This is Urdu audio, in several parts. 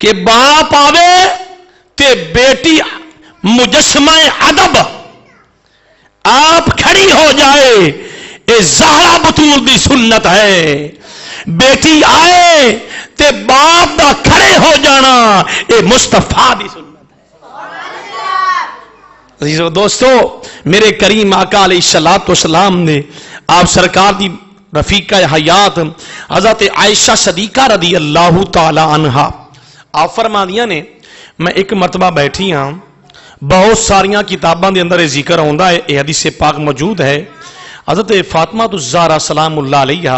کہ باپ آوے تے بیٹی مجسمہ ادب آپ کھڑی ہو جائے، اے زہرا بطول دی سنت ہے۔ بیٹی آئے تے باپ دا کھڑے ہو جانا اے مصطفیٰ دی سنت ہے۔ عزیزو دوستو، میرے کریم آقا علیہ الصلوۃ والسلام نے آپ سرکار دی رفیقہ حیات حضرت عائشہ صدیقہ رضی اللہ تعالی عنہا آپ فرما دیا نے، میں ایک مرتبہ بیٹھی ہاں، بہت ساریاں کتاباں دے اندر ذکر ہوندا ہے، یہ حدیث پاک موجود ہے، حضرت فاطمہ الزہرا سلام اللہ علیہ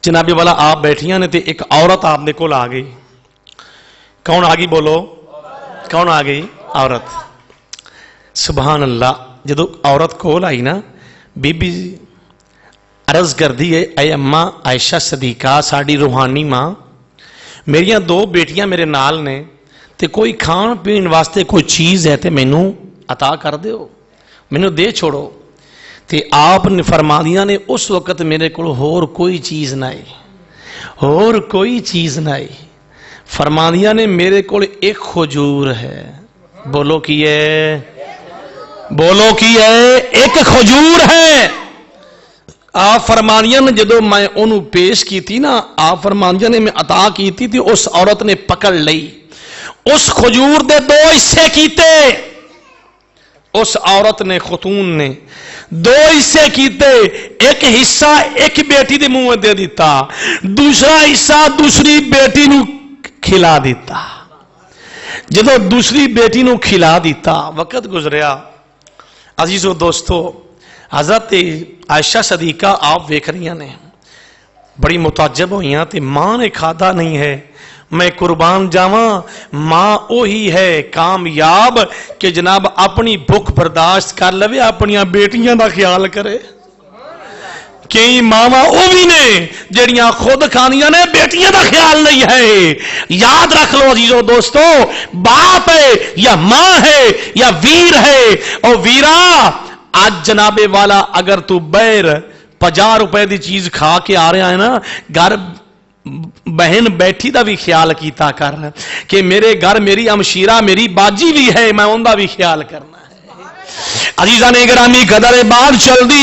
جناب والا آپ بیٹھیاں نے تے ایک عورت آپ نے کول آ گئی۔ کون آ گئی بولو؟ کون آ گئی؟ عورت۔ سبحان اللہ، جدو عورت کول آئی نا، بی بی عرض کر دی ہے، اے اماں عائشہ صدیقہ ساڑی روحانی ماں، میریاں دو بیٹیاں میرے نال نے تے کوئی کھان پین واسطے کوئی چیز ہے تے مینوں عطا کر دیو، مینوں دے چھوڑو۔ تے آپ نے فرما دیا نے اس وقت میرے کو اور کوئی چیز نہ آئی، اور کوئی چیز نہ آئی۔ فرما دیا نے میرے کو ایک کھجور ہے، بولو کی ہے، بولو کی ہے، ایک کھجور ہے۔ آپ فرمانیاں نے جدو میں انہوں پیش کی تھی نا، آپ فرمانیاں نے میں عطا کی تھی اس عورت نے پکڑ لئی، اس کھجور دے دو حصے کیتے، اس عورت نے خاتون نے دو حصے کیتے، ایک حصہ ایک بیٹی دے منہ دے دیتا، دوسرا حصہ دوسری بیٹی نو کھلا دیتا۔ جدو دوسری بیٹی نو کھلا دیتا، وقت گزریا عزیزو دوستو، حضرت عائشہ صدیقہ آپ ویکھ رہی نے بڑی متعجب ہوئیاں تے ماں نے کھادا نہیں ہے۔ میں قربان جاواں، ماں وہی ہے کامیاب کہ جناب اپنی بھوک برداشت کر لوے، اپنی بیٹیاں دا خیال کرے۔ کئی ماواں وہ بھی نے جڑیاں خود کھانیاں نے، بیٹیاں دا خیال نہیں ہے۔ یاد رکھ لو عزیزو دوستو، باپ ہے یا ماں ہے یا ویر ہے، اور ویرا آج جناب والا اگر تو بیر 50 روپے دی چیز کھا کے آ رہا ہے نا، گھر بہن بیٹھی دا بھی خیال کیتا کرنا کہ میرے گھر میری امشیرہ میری باجی بھی ہے، میں ان دا بھی خیال کرنا ہے۔ عزیزان گرامی قدر بعد چلدی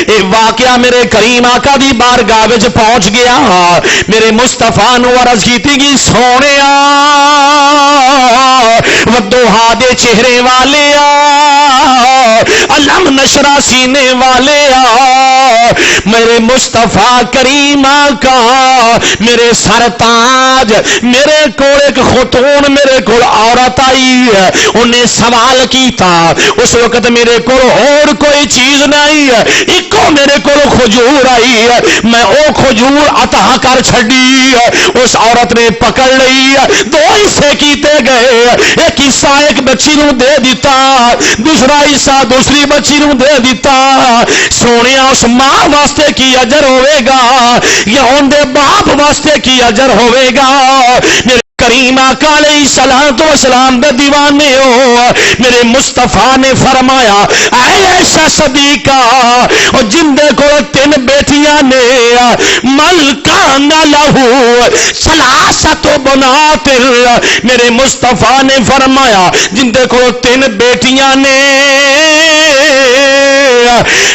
اے واقعہ میرے کریم آقا دی بارگاہ وچ پہنچ گیا۔ میرے مصطفیٰ نو عرض کیتی گی، سونیا ودوہا دے چہرے والے علم نشرہ سینے والے میرے مصطفیٰ کریم آقا میرے سرتاج، میرے کو ایک خاتون میرے کو عورت آئی، انہیں سوال کیتا، اس وقت میرے کو اور کوئی چیز نہیں، ایکو میرے کو کھجور آئی، میں او کھجور عطا کر چھڑی۔ اس عورت نے پکڑ لئی، دو حصے کیتے گئے، ایک حصہ ایک بچی نو دے دیتا، دوسرا حصہ دوسری بچی نو دے دیتا۔ سونے اس ماں واسطے کی اجر ہوئے گا یا ان دے باپ واسطے کی اجر ہوئے گا؟ میرے کریم آقا علیہ الصلوۃ والسلام دے دیوانے ہو، میرے مصطفیٰ نے فرمایا، اے عائشہ صدیقہ، اور جن دے کو 3 بیٹیاں نے، ملکان لہو ثلاثۃ بنات، میرے مصطفیٰ نے فرمایا جن دے کو 3 بیٹیاں نے،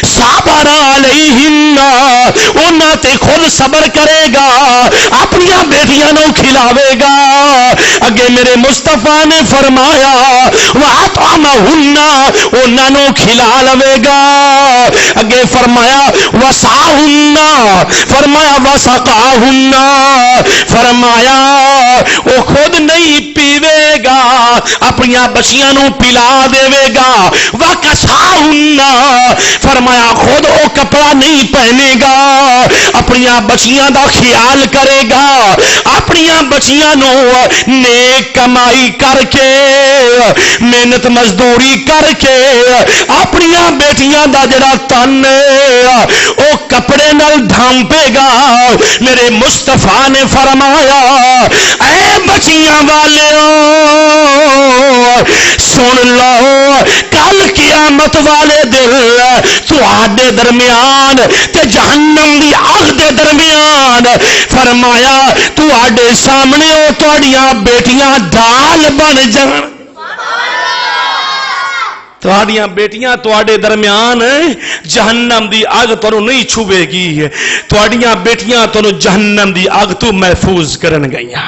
صبر علیہن، انہاں تے خود صبر کرے گا، اپنی بیٹیاں نو کھلاوے گا۔ اگے میرے مصطفیٰ نے فرمایا، وَأَطْعَمَهُنَّ، انہاں نو کھلا لوے گا۔ اگے فرمایا وَسَعَهُنَّ، فرمایا وَسَقَاهُنَّ، فرمایا وہ خود نہیں پیوے گا، اپنی بچیاں نو پلا دے گا۔ وَكَسَاهُنَّ، فرمایا خود وہ کپڑا نہیں پہنے گا، اپنی بچیاں دا خیال کرے گا، اپنی بچیاں نو نیک کمائی کر کے محنت مزدوری کر کے اپنی بیٹیاں دا جڑا تن او کپڑے نال ڈھانپے گا۔ میرے مصطفیٰ نے فرمایا، اے بچیاں والیو، سن لو کل قیامت والے دل تواڈے درمیان تے جہنم دی اگ دے درمیان فرمایا تواڈے سامنے او تواڈیاں بیٹیاں ڈال بن جان. تواڈیاں بیٹیاں تواڈے درمیان جہنم دی اگ تانوں نہیں چھوے گی. تواڈیاں بیٹیاں تانوں جہنم دی اگ تو محفوظ کرن گئیاں.